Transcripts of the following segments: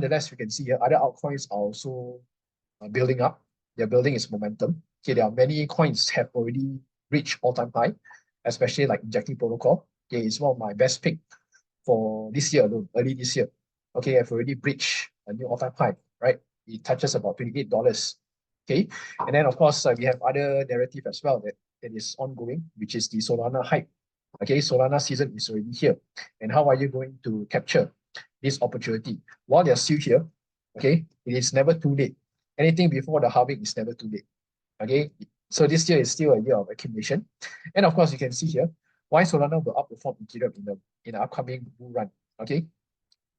Nonetheless, we can see here other altcoins are also building up. They're building its momentum. Okay, there are many coins have already reached all-time high, especially like injective protocol. Okay, it's one of my best pick for this year alone, early this year. Okay, I've already breached a new all-time high, right? It touches about $28. Okay, and then of course we have other narrative as well that is ongoing, which is the Solana hype. Okay, Solana season is already here. And how are you going to capture this opportunity? While they're still here, okay, it is never too late. Anything before the halving is never too late. Okay, so this year is still a year of accumulation. And of course, you can see here why Solana will outperform Ethereum in the upcoming bull run. Okay,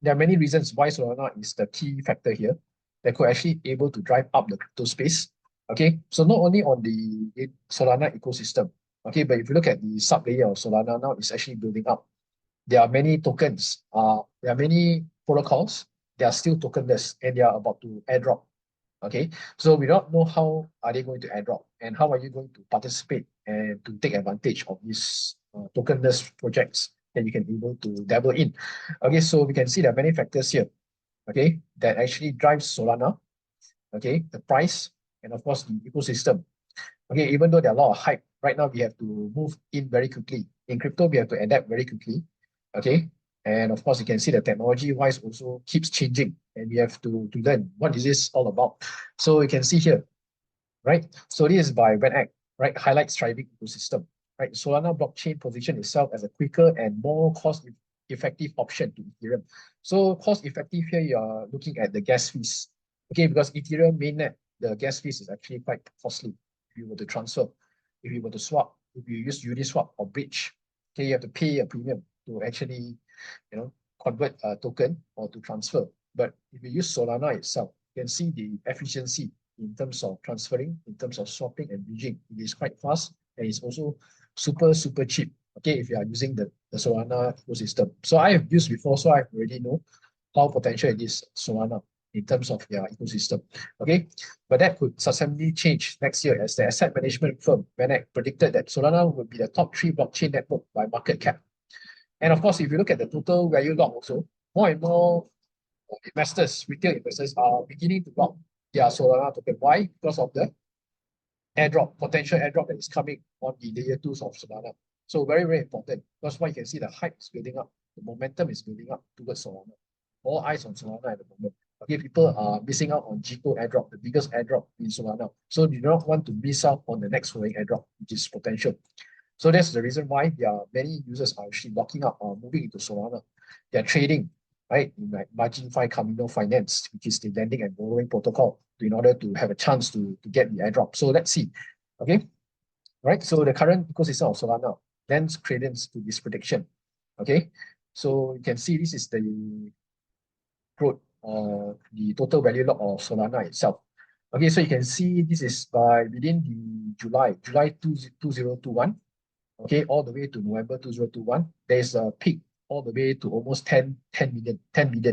there are many reasons why Solana is the key factor here that could actually able to drive up the crypto space. Okay, so not only on the Solana ecosystem, okay, but if you look at the sub layer of Solana now, it's actually building up. There are many tokens, there are many protocols that are still tokenless and they are about to airdrop. Okay, so we don't know how are they going to airdrop and how are you going to participate and to take advantage of these tokenless projects that you can be able to dabble in. Okay, so we can see there are many factors here, okay, that actually drives Solana, okay, the price, and of course the ecosystem. Okay, even though there are a lot of hype, right now we have to move in very quickly. In crypto, we have to adapt very quickly, okay? And of course, you can see the technology-wise also keeps changing and we have to learn what is this all about. So you can see here, right? So this is by Vaneck, right? Highlights thriving ecosystem, right? Solana blockchain position itself as a quicker and more cost-effective option to Ethereum. So cost-effective here, you are looking at the gas fees, okay? Because Ethereum mainnet, the gas fees is actually quite costly if you were to transfer, if you were to swap, if you use Uniswap or Bridge, okay, you have to pay a premium to actually, convert a token or to transfer. But if you use Solana itself, you can see the efficiency in terms of transferring, in terms of swapping and bridging. It is quite fast and it's also super, super cheap, okay, if you are using the Solana ecosystem. So I have used before, so I already know how potential it is, Solana, in terms of their ecosystem, okay? But that could substantially change next year as the asset management firm, Vaneck, predicted that Solana would be the top 3 blockchain network by market cap. And of course, if you lock at the total value lock also, more and more investors, retail investors are beginning to lock their Solana token. Why? Because of the airdrop, potential airdrop that is coming on the layer 2s of Solana. So very, very important. That's why you can see the hype is building up. The momentum is building up towards Solana. All eyes on Solana at the moment. Okay, people are missing out on G2 airdrop, the biggest airdrop in Solana. So you do not want to miss out on the next following airdrop, which is potential. So that's the reason why there are many users are actually locking up or moving into Solana. They're trading, right, in like MarginFi Camino Finance, which is the lending and borrowing protocol, in order to have a chance to get the airdrop. So let's see, okay? Right, so the current ecosystem of Solana lends credence to this prediction, okay? So you can see this is the growth, the total value lock of Solana itself. Okay, so you can see this is by within the July 2021, okay, all the way to November 2021, there's a peak all the way to almost 10 billion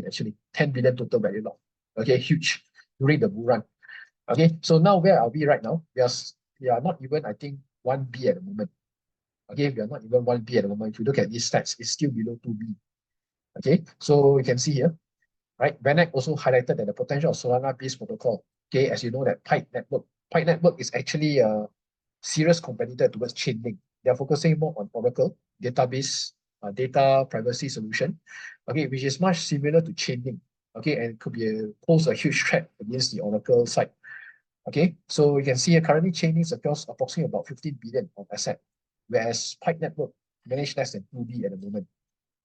actually, 10 billion total value lock. Okay, huge during the bull run. Okay, so now where are we right now? We are not even, I think, 1B at the moment. Okay, we are not even 1B at the moment. If you look at these stats, it's still below 2B. Okay, so you can see here, right? Vaneck also highlighted that the potential of Solana-based protocol, okay, as you know that Pipe Network is actually a serious competitor towards Chainlink. They're focusing more on Oracle, database, data privacy solution, okay, which is much similar to Chainlink, okay, and could pose a huge threat against the Oracle side. Okay, so you can see here currently Chainlink secures approximately about 15 billion of asset, whereas Pipe Network managed less than 2B at the moment.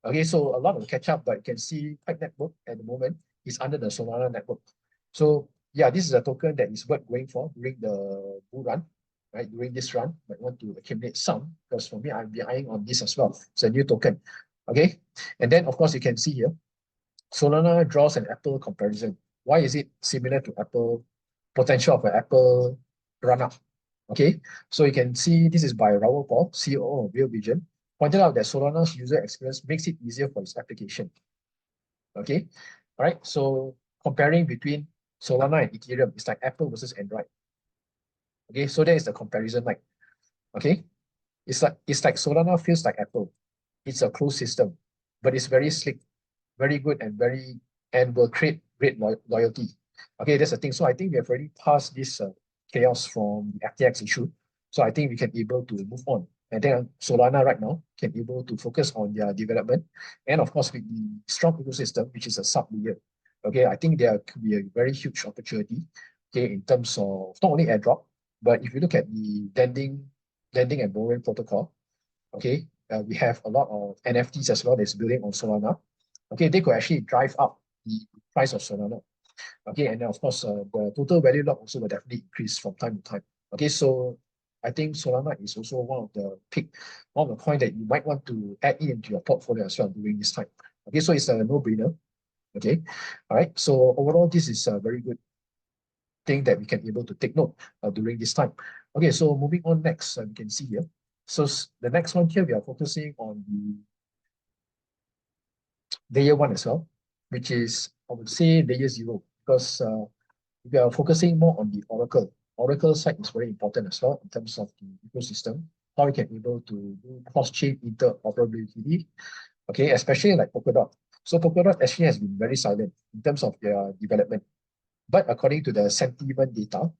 Okay, so a lot of catch up, but you can see Pipe Network at the moment is under the Solana network. So yeah, this is a token that is worth going for during the bull run, right? During this run, might want to accumulate some, because for me, I'll be eyeing on this as well. It's a new token. Okay, and then of course you can see here, Solana draws an Apple comparison. Why is it similar to Apple? Potential of an Apple run-up. Okay, so you can see this is by Raoul Paul, CEO of Real Vision, pointed out that Solana's user experience makes it easier for its application. Okay, all right, so comparing between Solana and Ethereum, it's like Apple versus Android. Okay, so that is the comparison like, okay, it's like Solana feels like Apple. It's a closed system, but it's very slick, very good, and will create great loyalty. Okay, that's the thing. So I think we have already passed this chaos from the FTX issue. So I think we can able to move on. And then Solana right now can able to focus on their development. And of course, with the strong ecosystem, which is a sub-layer, okay, I think there could be a very huge opportunity, okay, in terms of not only airdrop, but if you look at the lending and borrowing protocol, okay, we have a lot of NFTs as well that's building on Solana. Okay, they could actually drive up the price of Solana. Okay, and then of course, the total value lock also will definitely increase from time to time. Okay, so I think Solana is also one of the coin that you might want to add into your portfolio as well during this time. Okay, so it's a no-brainer. Okay, all right. So overall, this is a very good thing that we can able to take note during this time. Okay, so moving on next, you can see here. So the next one here, we are focusing on the layer one as well, which is, I would say, layer zero, because we are focusing more on the Oracle. Oracle side is very important as well in terms of the ecosystem, how we can able to do cross-chain interoperability, okay, especially like Polkadot. So Polkadot actually has been very silent in terms of their development. But according to the sentiment data,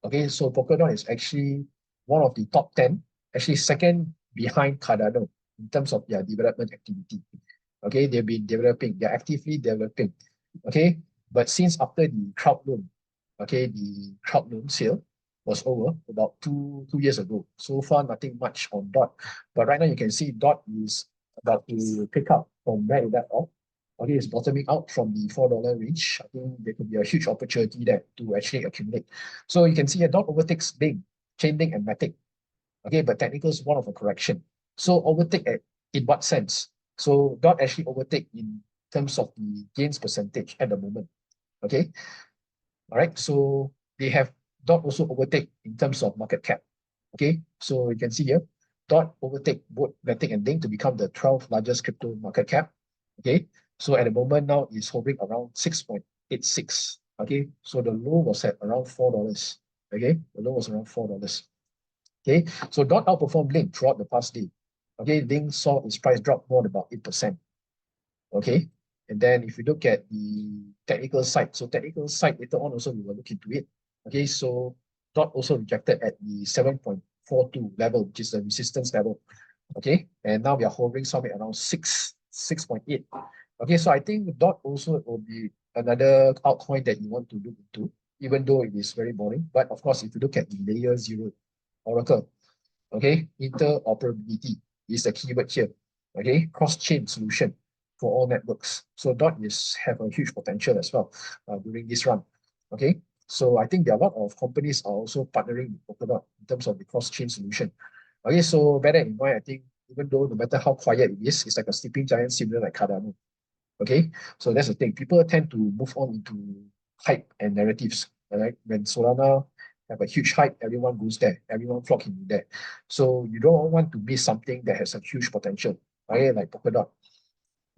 okay, so Polkadot is actually one of the top 10, actually second behind Cardano in terms of their development activity. Okay, they've been developing, they're actively developing. Okay, but since after the crowd loan, okay, the crowd loan sale was over about two years ago. So far, nothing much on DOT. But right now, you can see DOT is about to pick up from where it left off. Okay, it's bottoming out from the $4 range. I think there could be a huge opportunity there to actually accumulate. So you can see a DOT overtakes Bing, Chainlink, and Matic. Okay, but technical is one of a correction. So overtake in what sense? So DOT actually overtake in terms of the gains percentage at the moment. Okay, all right. So they have DOT also overtake in terms of market cap. Okay, so you can see here, DOT overtake both Matic and Link to become the 12th largest crypto market cap. Okay, so at the moment now it's hovering around 6.86. Okay, so the low was at around $4. Okay, the low was around $4. Okay, so DOT outperformed Link throughout the past day. Okay, Link saw its price drop more than about 8%. Okay, and then if you look at the technical side, so technical side later on also we will look into it. Okay, so DOT also rejected at the 7.42 level, which is the resistance level. Okay, and now we are hovering somewhere around 6.8. Okay, so I think DOT also will be another altcoin that you want to look into, even though it is very boring. But of course, if you look at the layer zero, Oracle, okay, interoperability is the keyword here. Okay, cross-chain solution for all networks. So DOT have a huge potential as well during this run. Okay, so I think there are a lot of companies are also partnering with Polkadot in terms of the cross-chain solution. Okay, so better in mind, I think even though no matter how quiet it is, it's like a sleeping giant similar like Cardano. Okay, so that's the thing. People tend to move on into hype and narratives. Right? When Solana have a huge hype, everyone goes there, everyone flock into there. So you don't want to miss something that has a huge potential, right? Like Polkadot.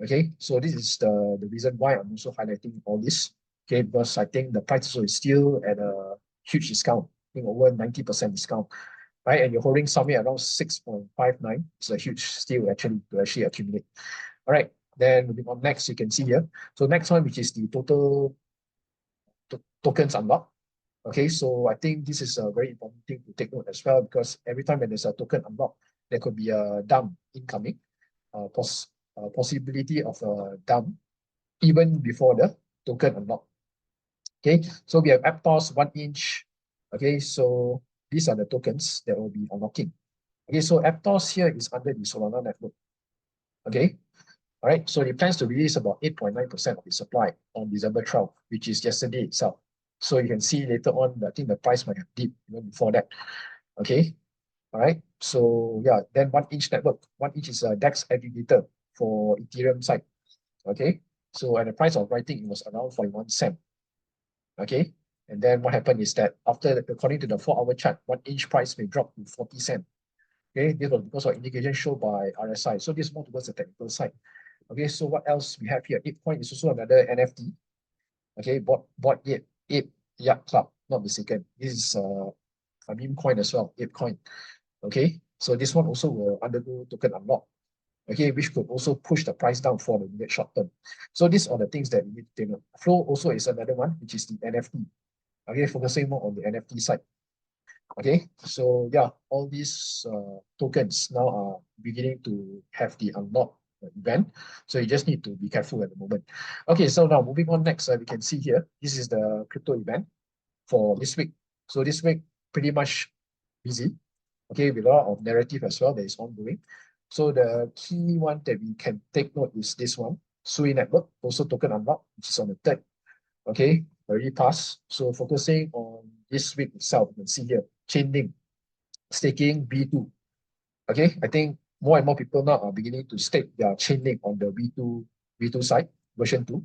Okay, so this is the reason why I'm also highlighting all this. Okay, because I think the price also is still at a huge discount, I think over 90% discount, right? And you're holding somewhere around 6.59. It's a huge steal actually to actually accumulate. All right, then moving on next, you can see here. So next one, which is the total tokens unlocked. Okay, so I think this is a very important thing to take note as well, because every time when there's a token unlocked, there could be a dump incoming, possibility of a dump even before the token unlock. Okay, so we have Aptos 1 inch. Okay, so these are the tokens that will be unlocking. Okay, so Aptos here is under the Solana network. Okay, all right, so it plans to release about 8.9% of its supply on December 12th, which is yesterday itself. So you can see later on, I think the price might have dipped even before that. Okay, all right. So yeah, then 1 inch network. 1 inch is a DEX aggregator for Ethereum side. Okay, so at the price of writing, it was around 41 cents. Okay, and then what happened is that after, according to the 4-hour chart, 1 inch price may drop to 40 cents. Okay, this was because of indication shown by RSI. So this is more towards the technical side. Okay, so what else we have here? ApeCoin is also another NFT. Okay, bought Ape Yacht Club, not mistaken. This is a meme coin as well, ApeCoin. Okay, so this one also will undergo token unlock. okay, which could also push the price down for the immediate short term. So these are the things that we need to take note. Flow also is another one, which is the NFT. Okay, focusing more on the NFT side. Okay, so yeah, all these tokens now are beginning to have the unlock event. So you just need to be careful at the moment. Okay, so now moving on next, we can see here, this is the crypto event for this week. So this week, pretty much busy, okay, with a lot of narrative as well that is ongoing. So the key one that we can take note is this one, Sui Network, also token unlock, which is on the 3rd. Okay, already passed. So focusing on this week itself, you can see here, Chainlink, staking B2. Okay, I think more and more people now are beginning to stake their Chainlink on the V2 side, version 2.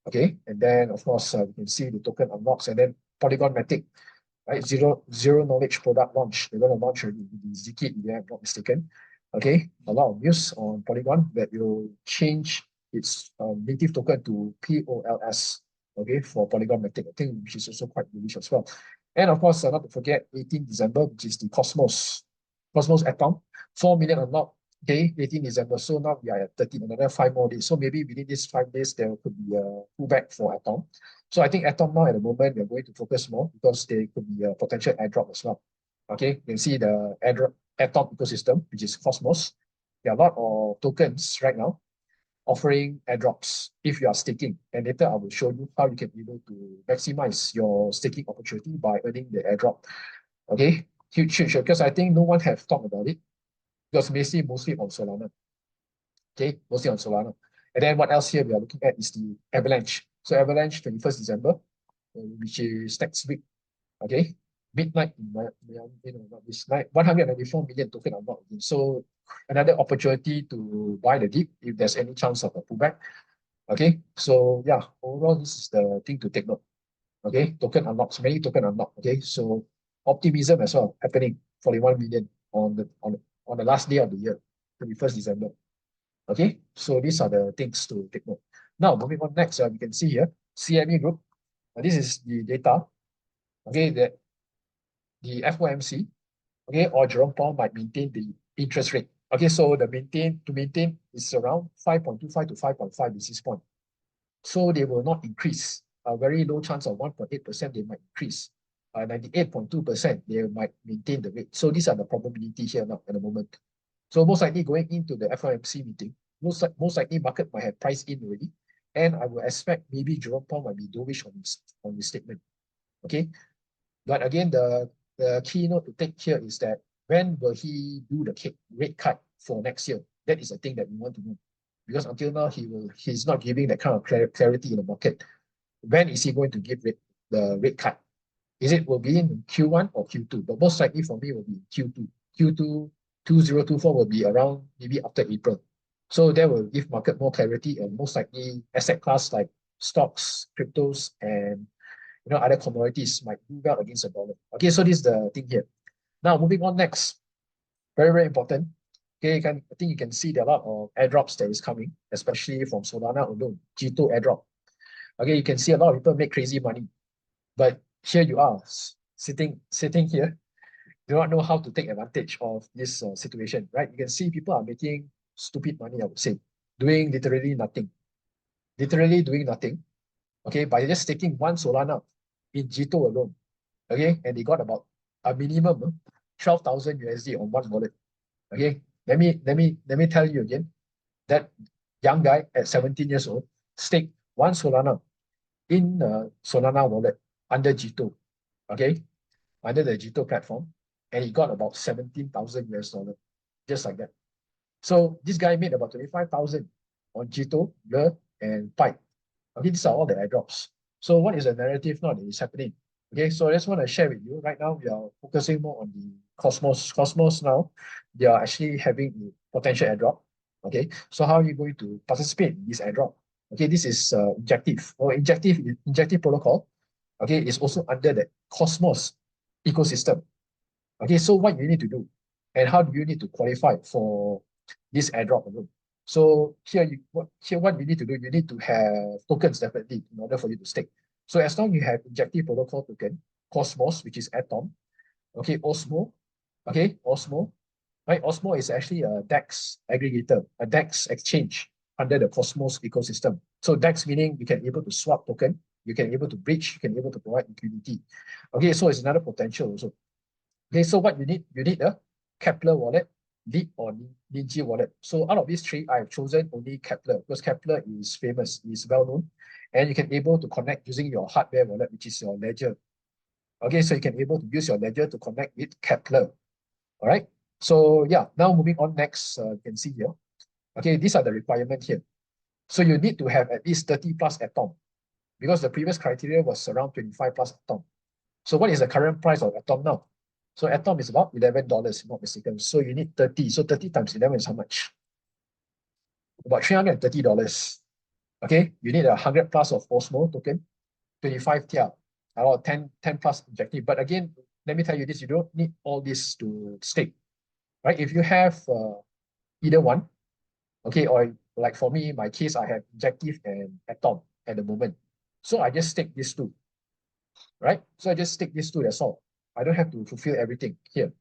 Okay, and then of course, we can see the token unlocks, and then Polygon Matic, right? Zero knowledge product launch. They're going to launch the Zkit, if I'm not mistaken. Okay, a lot of news on Polygon that will change its native token to POLS. Okay, for Polygon Matic, I think, which is also quite bullish as well. And of course, not to forget 18 December, which is the Cosmos Atom, 4 million unlock. Okay, 18 December. So now we are at 13, another 5 more days. So maybe within these 5 days, there could be a pullback for Atom. So I think Atom now at the moment, we're going to focus more because there could be a potential airdrop as well. Okay, you can see the airdrop Atom ecosystem, which is Cosmos. There are a lot of tokens right now offering airdrops if you are staking. And later I will show you how you can be able to maximize your staking opportunity by earning the airdrop. Okay, huge, because I think no one have talked about it because mostly on Solana. Okay, mostly on Solana. And then what else here we are looking at is the Avalanche. So Avalanche, 21st December, which is next week. Okay, midnight, not this night, 194 million token unlocked. So another opportunity to buy the dip if there's any chance of a pullback. Okay, so yeah, overall, this is the thing to take note. Okay, token unlocks, many token unlock. Okay, so optimism as well happening, 41 million on the last day of the year, 21st December. Okay, so these are the things to take note. Now, moving on next, we can see here, CME Group. This is the data. Okay, that the FOMC, okay, or Jerome Powell might maintain the interest rate. Okay, so to maintain is around 5.25 to 5.5 basis point. So they will not increase. A very low chance of 1.8% they might increase. 98.2% they might maintain the rate. So these are the probability here now at the moment. So most likely going into the FOMC meeting, most likely market might have priced in already. And I would expect maybe Jerome Powell might be dovish on his statement. Okay. But again, the keynote to take here is that when will he do the rate cut for next year? That is the thing that we want to know. Because until now, he's not giving that kind of clarity in the market. When is he going to give the rate cut? Will be in Q1 or Q2? But most likely for me will be Q2. Q2 2024 will be around maybe after April. So that will give market more clarity, and most likely asset class like stocks, cryptos, and other commodities might do well against the dollar. Okay, so this is the thing here. Now moving on next, very, very important. Okay, I think you can see there are a lot of airdrops that is coming, especially from Solana alone, G2 airdrop. Okay, you can see a lot of people make crazy money, but here you are sitting here, do not know how to take advantage of this situation, right? You can see people are making stupid money, I would say, doing literally nothing. Literally doing nothing, okay, by just taking one Solana in G2 alone, okay, and they got about a minimum 12,000 USD on one wallet. Okay, let me tell you again, that young guy at 17 years old staked one Solana in Solana wallet under G2, okay, under the G2 platform, and he got about 17,000 US dollar, just like that. So this guy made about 25,000 on G2, Blur, and Pipe. Okay, these are all the airdrops. So what is the narrative now that is happening? Okay, so I just want to share with you. Right now, we are focusing more on the Cosmos. Cosmos now, they are actually having a potential airdrop. Okay, so how are you going to participate in this airdrop? Okay, this is injective injective protocol. Okay, is also under the Cosmos ecosystem. Okay, so what you need to do, and how do you need to qualify for this airdrop alone? So what you need to do, you need to have tokens definitely in order for you to stake. So as long as you have injective protocol token, Cosmos, which is Atom, okay, OSMO, right? OSMO is actually a DEX aggregator, a DEX exchange under the Cosmos ecosystem. So DEX meaning you can able to swap token, you can able to bridge, you can able to provide liquidity. Okay, so it's another potential also. Okay, so what you need a Kepler wallet, Leap or Ninja wallet. So out of these three, I've chosen only Kepler because Kepler is famous, is well known, and you can able to connect using your hardware wallet, which is your ledger. Okay, so you can able to use your ledger to connect with Kepler. All right. So yeah, now moving on next, you can see here. Okay, these are the requirements here. So you need to have at least 30 plus atom because the previous criteria was around 25 plus atom. So what is the current price of atom now? So atom is about $11, if not mistaken. So you need 30. So 30 times 11 is how much? About $330. Okay, you need 100 plus of OSMO token, 25 TIA, or 10 plus injective. But again, let me tell you this, you don't need all this to stake, right? If you have either one, okay, or like for me, my case, I have injective and atom at the moment. So I just stake these two, right? So I just stake these two, that's all. I don't have to fulfill everything here,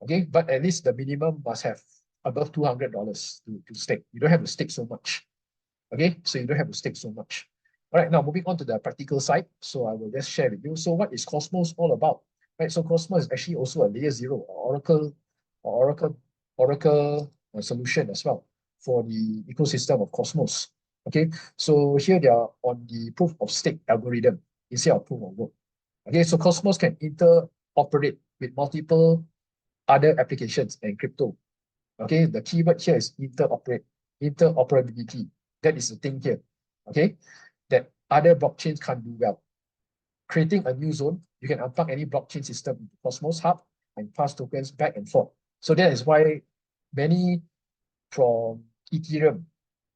okay? But at least the minimum must have above $200 to stake. You don't have to stake so much, okay? So you don't have to stake so much. All right, now moving on to the practical side. So I will just share with you. So what is Cosmos all about? Right, so Cosmos is actually also a layer 0 or Oracle solution as well for the ecosystem of Cosmos. Okay, so here they are on the proof of stake algorithm instead of proof of work. Okay, so Cosmos can interoperate with multiple other applications and crypto. Okay, the keyword here is interoperability. That is the thing here. Okay, that other blockchains can't do well. Creating a new zone, you can unplug any blockchain system into Cosmos Hub and pass tokens back and forth. So that is why many from Ethereum,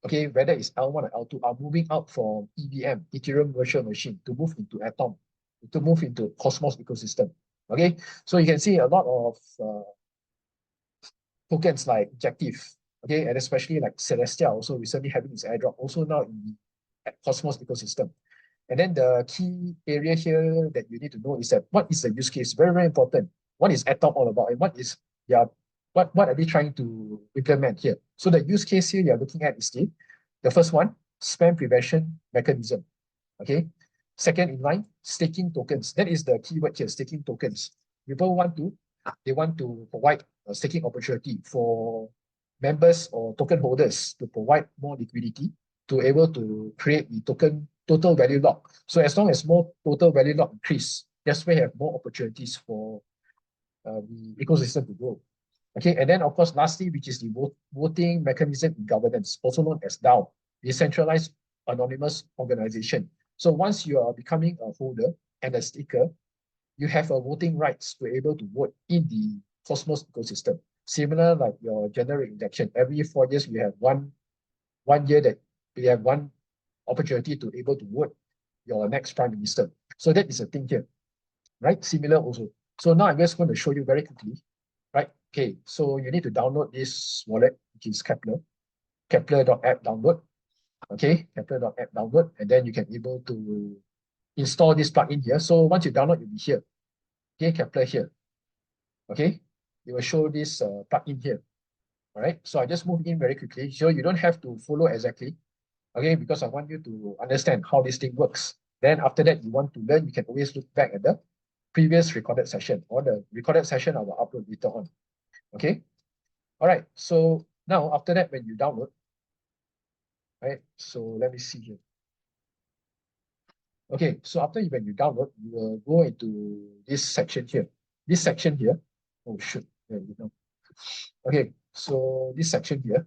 okay, whether it's L1 or L2, are moving out from EVM, Ethereum virtual machine, to move into Atom, to move into Cosmos ecosystem. Okay, so you can see a lot of tokens like Injective, okay, and especially like Celestia also recently having its airdrop, also now in the Cosmos ecosystem. And then the key area here that you need to know is that what is the use case? Very, very important. What is Atom all about? And what is what are they trying to implement here? So the use case here you're looking at is the first one, spam prevention mechanism. Okay. Second in line, staking tokens. That is the keyword here, staking tokens. People they want to provide a staking opportunity for members or token holders to provide more liquidity to able to create the token total value lock. So as long as more total value lock increase, that's where you have more opportunities for the ecosystem to grow. Okay, and then of course, lastly, which is the voting mechanism in governance, also known as DAO, decentralized anonymous organization. So once you are becoming a holder and a staker, you have a voting rights to be able to vote in the Cosmos ecosystem. Similar like your general election, every 4 years we have one year that we have one opportunity to able to vote your next prime minister. So that is a thing here, right? Similar also. So now I'm just going to show you very quickly, right? Okay, so you need to download this wallet, which is Kepler, Kepler.app download. Okay, Kepler.app download, and then you can able to install this plugin here. So once you download, you'll be here. Okay, Kepler here. Okay, it will show this plugin here. All right, so I just move in very quickly. So you don't have to follow exactly, okay, because I want you to understand how this thing works. Then after that, you want to learn, you can always look back at the previous recorded session, or the recorded session I will upload later on. Okay, all right, so now after that, when you download, right, so let me see here. Okay, so after when you download, you will go into this section here. This section here, oh shoot, there you go. Okay, so this section here,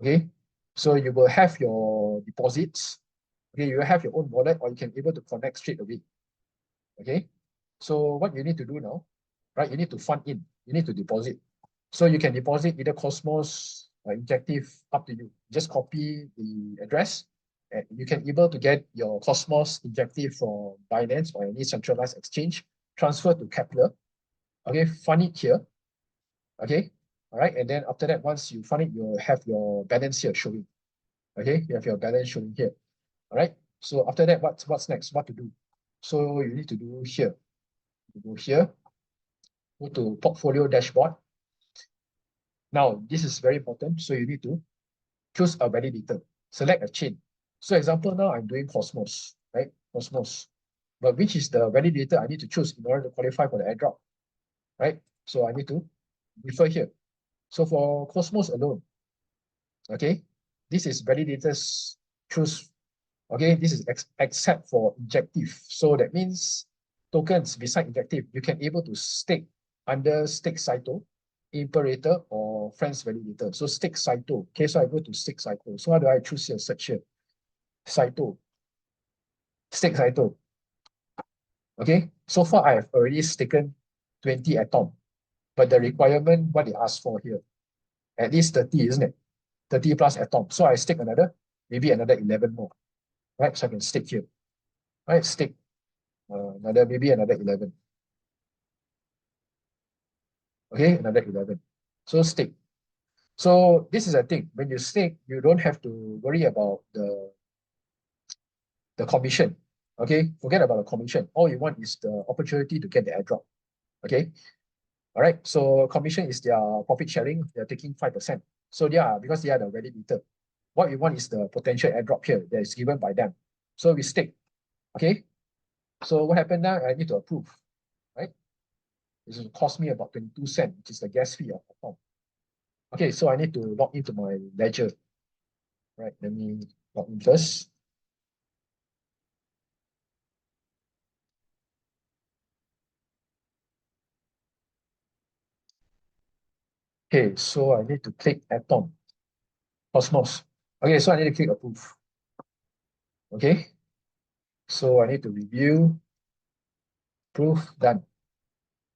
okay, so you will have your deposits. Okay, you will have your own wallet, or you can able to connect straight away. Okay, so what you need to do now, right? You need to fund in, you need to deposit. So you can deposit either Cosmos or Injective, up to you. Just copy the address, and you can able to get your Cosmos Injective from BINANCE or any centralized exchange, transfer to Kepler. Okay, fund it here. Okay, all right, and then after that, once you fund it, you'll have your balance here showing. Okay, you have your balance showing here. All right, so after that, what's next? What to do? So you need to do here. You go here, go to portfolio dashboard. Now, this is very important. So you need to choose a validator, select a chain. So example, now I'm doing Cosmos, right? Cosmos. But which is the validator I need to choose in order to qualify for the airdrop, right? So I need to refer here. So for Cosmos alone, okay, this is validators choose, okay, this is except for injective. So that means tokens beside injective, you can able to stake under stake Saito, imperator, or friends validator. So stake Saito. Okay, so I go to stake Saito. So how do I choose here? Search here. Saito. Stake Saito. Okay, so far I have already taken 20 atom, but the requirement, what they ask for here, at least 30, isn't it? 30 plus atom. So I stake another, maybe another 11 more, right? So I can stake here, right? Stake maybe another 11. Okay, another 11. So stake. So this is a thing. When you stake, you don't have to worry about the commission. Okay, forget about the commission. All you want is the opportunity to get the airdrop. Okay, all right. So commission is their profit sharing. They're taking 5%. So yeah, because they are the validator. What we want is the potential airdrop here that is given by them. So we stake. Okay. So what happened now? I need to approve, right? This will cost me about 22 cents, which is the gas fee of the form. Okay, so I need to log into my ledger. Right, let me log in first. Okay, so I need to click Atom, Cosmos. Okay, so I need to click approve. Okay, so I need to review, proof, done.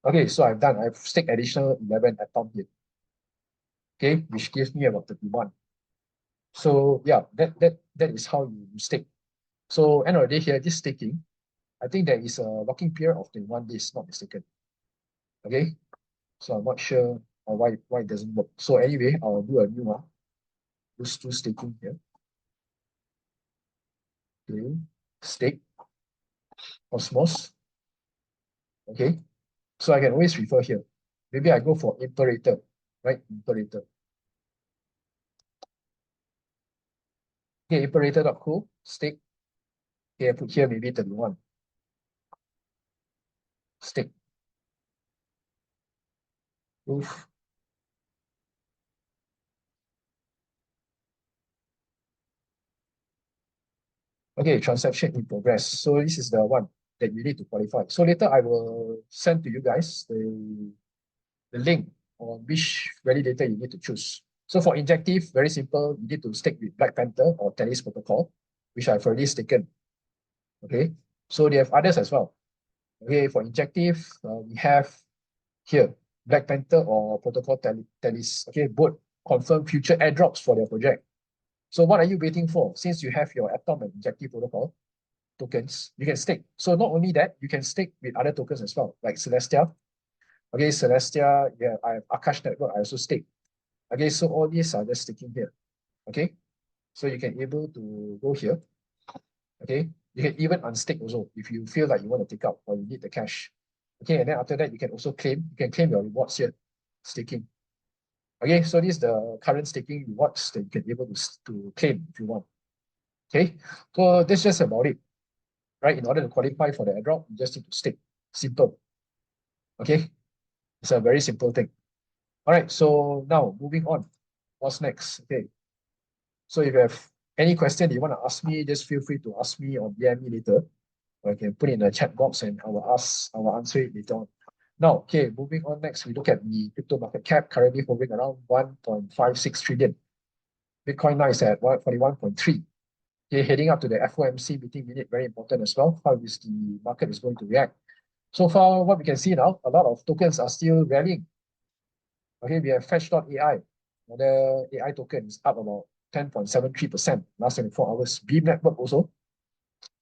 Okay, so I've done. I've staked additional 11 Atom here. Okay, which gives me about 31. So yeah, that is how you stake. So end of the day here, this staking, I think there is a locking period of 21 days, not mistaken. Okay, so I'm not sure why it doesn't work. So anyway, I'll do a new one. Just do staking here. Okay, stake, Cosmos. Okay, so I can always refer here. Maybe I go for imperator, right? Imperator. Okay, imperator.co, stake. Okay, I put here maybe 31. Stake. Proof. Okay, transaction in progress. So this is the one that you need to qualify. So later I will send to you guys the link on which validator you need to choose. So for injective, very simple. You need to stick with Black Panther or Talis protocol, which I've already taken. Okay, so they have others as well. Okay, for injective, we have here Black Panther or ProtocolTalis. Okay, both confirm future airdrops for their project. So what are you waiting for? Since you have your Atom and Injective protocol tokens, you can stake. So not only that, you can stake with other tokens as well, like Celestia. Okay, Celestia, yeah, I have Akash Network, I also stake. Okay, so all these are just sticking here. Okay, so you can able to go here. Okay, you can even unstake also if you feel like you want to take out or you need the cash. Okay, and then after that, you can also claim. You can claim your rewards here, staking. Okay, so this is the current staking rewards that you can be able to claim if you want. Okay, so that's just about it, right? In order to qualify for the airdrop, you just need to stake. Simple. Okay, it's a very simple thing. All right, so now moving on. What's next? Okay, so if you have any question you want to ask me, just feel free to ask me or DM me later. Or you can put it in the chat box and I will answer it later on. Now, okay, moving on next, we look at the crypto market cap currently hovering around 1.56 trillion. Bitcoin now is at 41.3. Okay, heading up to the FOMC meeting minute, very important as well. How is the market is going to react? So far, what we can see now, a lot of tokens are still rallying. Okay, we have Fetch.ai. Another AI token is up about 10.73% last 24 hours. Beam Network also.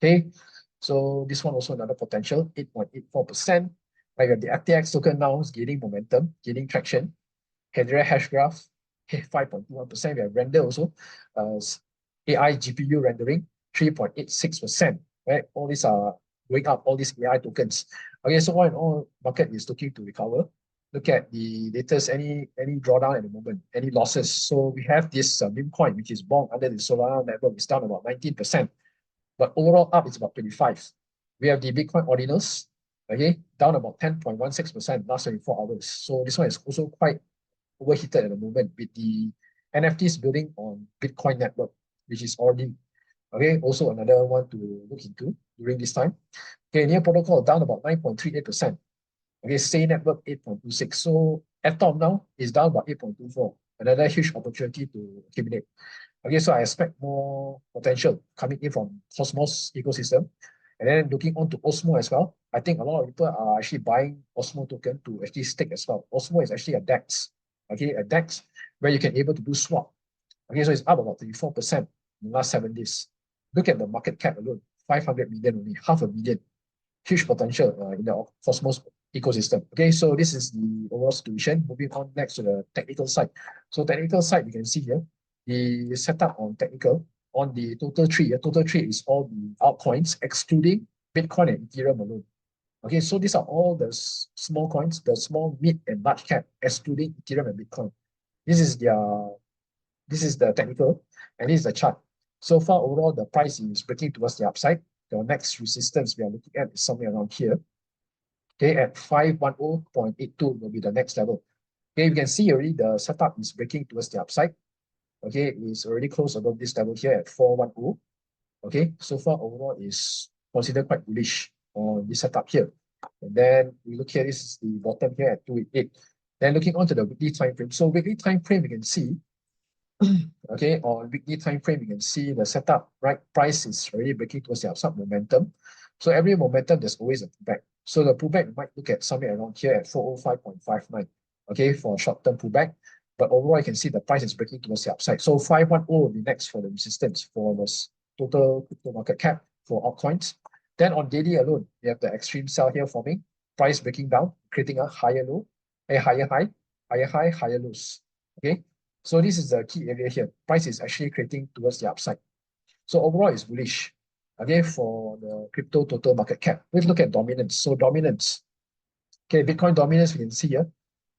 Okay, so this one also another potential, 8.84%. Like the FTX token now is gaining momentum, gaining traction. Hedera Hashgraph, 5.21%. We have Render also, AI GPU rendering, 3.86%. Right, all these are going up, all these AI tokens. Okay, so all in all, market is looking to recover. look at the latest, any drawdown at the moment, any losses. So we have this meme coin, which is born under the Solana network, is down about 19%, but overall up it's about 25%. We have the Bitcoin ordinals, okay, down about 10.16% last 24 hours. So this one is also quite overheated at the moment with the NFTs building on Bitcoin network, which is already, okay, also another one to look into during this time. Okay, Near Protocol down about 9.38%. Okay, Say Network 8.26. So Atom now is down about 8.24. Another huge opportunity to accumulate. Okay, so I expect more potential coming in from Cosmos ecosystem. And then looking on to OSMO as well. I think a lot of people are actually buying OSMO token to actually stake as well. OSMO is actually a DEX. Okay, a DEX where you can able to do swap. Okay, so it's up about 34% in the last 7 days. Look at the market cap alone, 500 million only, half a million. Huge potential in the Cosmos ecosystem. Okay, so this is the overall situation. Moving on next to the technical side. So technical side, you can see here, the setup on technical, on the total tree. Total tree is all the altcoins, excluding Bitcoin and Ethereum alone. Okay, so these are all the small coins, the small, mid, and large cap, excluding Ethereum and Bitcoin. This is the technical, and this is the chart. So far, overall, the price is breaking towards the upside. The next resistance we are looking at is somewhere around here. Okay, at 510.82 will be the next level. Okay, you can see already the setup is breaking towards the upside. Okay, it's already close above this level here at 410. Okay, so far overall is considered quite bullish on this setup here. And then we look here, this is the bottom here at 288. Then looking onto the weekly time frame. So weekly time frame, you can see, okay, on weekly time frame, you can see the setup, right? Price is already breaking towards the upside momentum. So every momentum, there's always a pullback. So the pullback, you might look at somewhere around here at 405.59, okay, for short-term pullback. But overall, you can see the price is breaking towards the upside. So 510 will be next for the resistance for the total crypto market cap for altcoins. Then on daily alone, you have the extreme sell here forming, price breaking down, creating a higher low, a higher high, higher high, higher lows. Okay, so this is the key area here. Price is actually creating towards the upside. So overall, it's bullish. Okay, for the crypto total market cap. Let's look at dominance. So dominance. Okay, Bitcoin dominance, we can see here.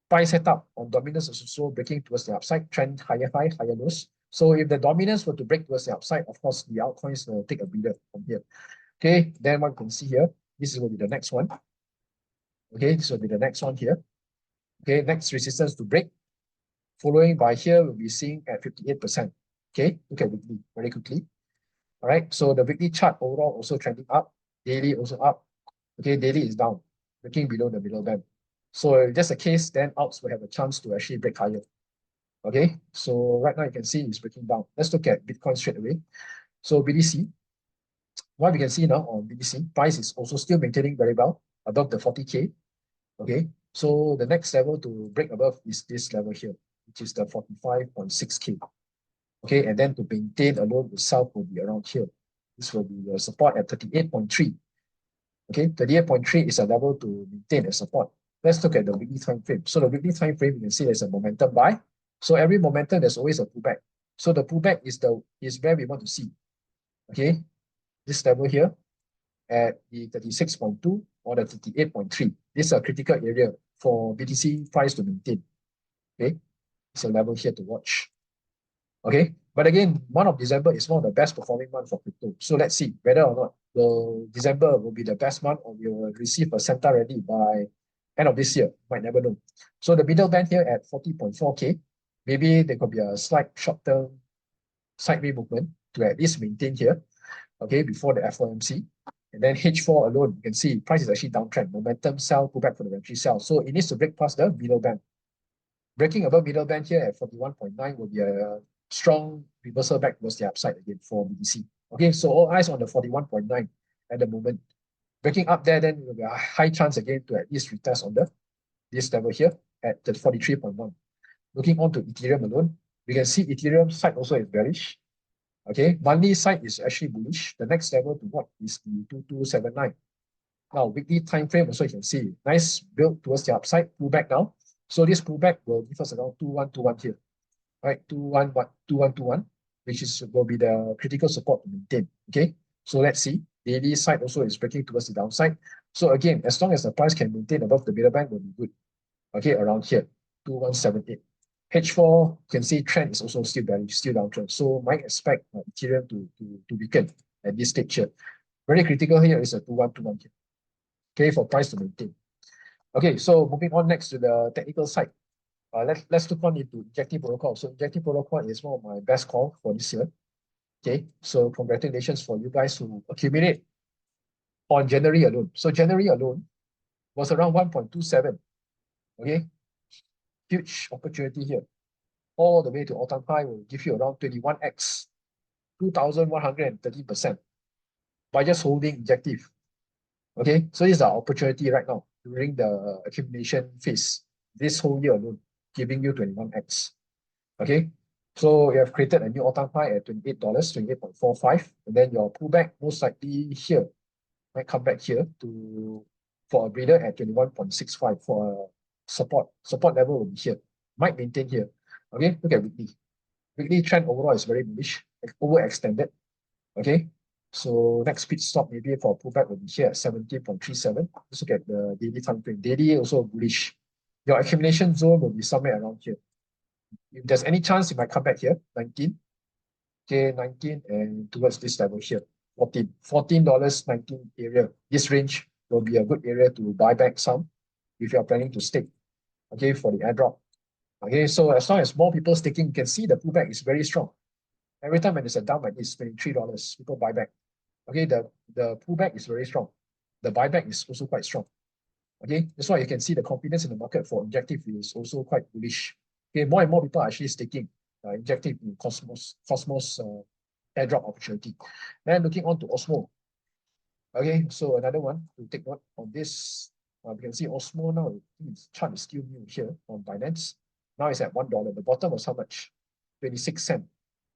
Price setup on dominance is also breaking towards the upside, trend higher high, higher lows. So if the dominance were to break towards the upside, of course, the altcoins will take a breather from here. Okay, then one can see here, this will be the next one. Okay, this will be the next one here. Okay, next resistance to break. Following by here, we'll be seeing at 58%. Okay, look at weekly very quickly. All right, so the weekly chart overall also trending up, daily also up. Okay, daily is down, breaking below the middle band. So if that's the case, then alts will have a chance to actually break higher. Okay, so right now you can see it's breaking down. Let's look at Bitcoin straight away. So BTC, what we can see now on BTC, price is also still maintaining very well above the 40K. Okay, so the next level to break above is this level here, which is the 45.6K. Okay, and then to maintain alone itself will be around here. This will be the support at 38.3. Okay, 38.3 is a level to maintain a support. Let's look at the weekly time frame. So the weekly time frame, you can see there's a momentum buy. So every momentum, there's always a pullback. So the pullback is where we want to see. Okay, this level here at the 36.2 or the 38.3. This is a critical area for BTC price to maintain. Okay, it's a level here to watch. Okay, but again, month of December is one of the best performing month for crypto. So let's see whether or not the December will be the best month or we will receive a Santa rally by end of this year. Might never know. So the middle band here at 40.4K, maybe there could be a slight short-term sideways movement to at least maintain here, okay, before the FOMC. And then H4 alone, you can see price is actually downtrend. Momentum sell, pullback for the entry sell. So it needs to break past the middle band. Breaking above middle band here at 41.9 will be a strong reversal back towards the upside again for BTC. Okay, so all eyes on the 41.9 at the moment. Breaking up there, then will be a high chance again to at least retest on this level here at the 43.1. Looking on to Ethereum alone, we can see Ethereum side also is bearish. Okay, monthly side is actually bullish. The next level to what is the 2279. Now, weekly time frame also you can see nice build towards the upside, pullback now. So this pullback will give us around 2121 here. Right, 2121, which will be the critical support to maintain. Okay, so let's see. Daily side also is breaking towards the downside. So again, as long as the price can maintain above the middle band, will be good. okay, around here, 2178. H4, you can see trend is also still bearish, still downtrend. So might expect Ethereum to weaken at this stage here. Very critical here is a 2121 here. Okay, for price to maintain. Okay, so moving on next to the technical side. Let's look on into injective protocol. So injective protocol is one of my best call for this year. Okay, so congratulations for you guys who accumulate on January alone. So January alone was around 1.27. Okay, huge opportunity here. All the way to all-time high will give you around 21x, 2,130% by just holding injective. Okay, so this is our opportunity right now during the accumulation phase. This whole year alone, giving you 21x. Okay, so you have created a new all-time high at $28, 28.45, and then your pullback most likely here might come back here for a breather at 21.65 for a support. Support level will be here. Might maintain here. Okay, look at weekly. Weekly trend overall is very bullish, overextended. Okay, so next pit stop maybe for pullback will be here at 17.37. Let's look at the daily time frame. Daily also bullish. Your accumulation zone will be somewhere around here. If there's any chance, you might come back here, 19. Okay, 19 and towards this level here, 14. $14.19 area. This range will be a good area to buy back some if you are planning to stake, okay, for the airdrop. Okay, so as long as more people staking, you can see the pullback is very strong. Every time when it's a down like this, $23, people buy back. Okay, the pullback is very strong. The buyback is also quite strong. Okay, that's why you can see the confidence in the market for injective is also quite bullish. Okay, more and more people are actually staking injective in Cosmos airdrop opportunity. Then looking on to OSMO. Okay, so another one to take note on this. We can see OSMO now, its chart is still new here on BINANCE. Now it's at $1. The bottom was how much? 26 cents.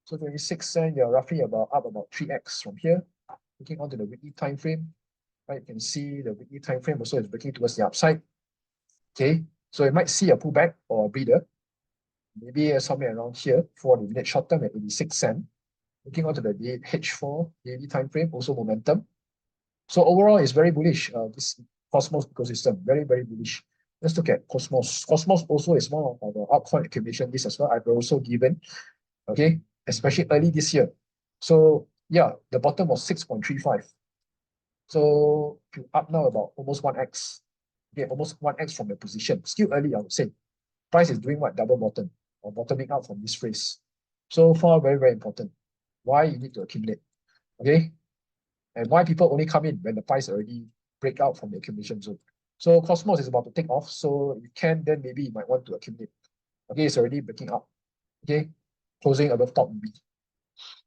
So 26 cents, you're roughly up about 3x from here. Looking onto the weekly time frame, right? You can see the weekly time frame also is breaking towards the upside. Okay, so you might see a pullback or a breather, maybe somewhere around here for the minute short term at 86 cents. Looking onto the H4 daily time frame, also momentum. So overall, it's very bullish. This Cosmos ecosystem, very, very bullish. Let's look at Cosmos. Cosmos also is one of the altcoin accumulation list as well. I've also given, okay, especially early this year. So yeah, the bottom was 6.35. So up now about almost 1x. Okay, almost 1x from the position. Still early, I would say. Price is doing what? Double bottom or bottoming out from this phrase. So far, very, very important. Why you need to accumulate. Okay? And why people only come in when the price already break out from the accumulation zone. So Cosmos is about to take off. So you can, then maybe you might want to accumulate. Okay, it's already breaking up. Okay, closing above top B.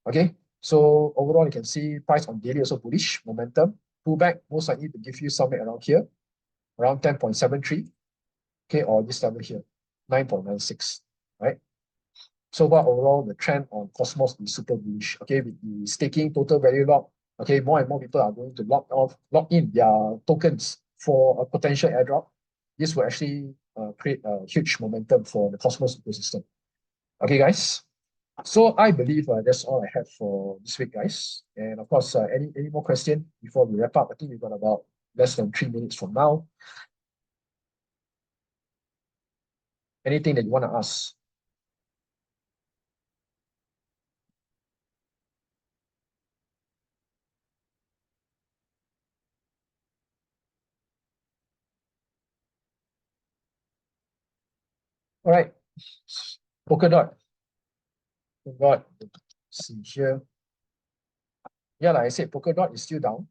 Okay, so overall you can see price on daily also bullish, momentum, pullback most likely to give you somewhere around here, around 10.73. Okay, or this level here, 9.96, right? So far overall, the trend on Cosmos is super bullish. Okay, with the staking total value lock, okay, more and more people are going to lock in their tokens for a potential airdrop. This will actually create a huge momentum for the Cosmos ecosystem. Okay, guys. So I believe that's all I have for this week, guys. And of course, any more question before we wrap up? I think we've got about less than 3 minutes from now. Anything that you want to ask? All right. Polkadot. Polkadot. See here. Yeah, like I said, Polkadot is still down.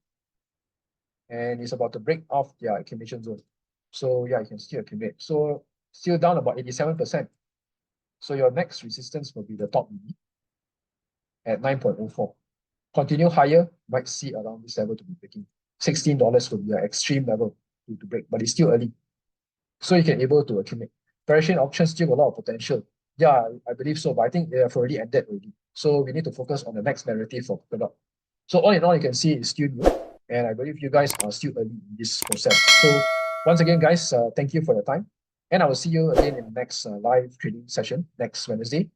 And it's about to break off their accumulation zone. So yeah, you can still accumulate. So still down about 87%. So your next resistance will be the top B at 9.04. Continue higher, might see around this level to be breaking. $16 will be an extreme level to break, but it's still early. So you can able to accumulate. Parachute options still a lot of potential. Yeah, I believe so, but I think they have already ended already. So we need to focus on the next narrative for Polkadot. So all in all, you can see it's still new. And I believe you guys are still early in this process. So once again, guys, thank you for your time. And I will see you again in the next live trading session next Wednesday.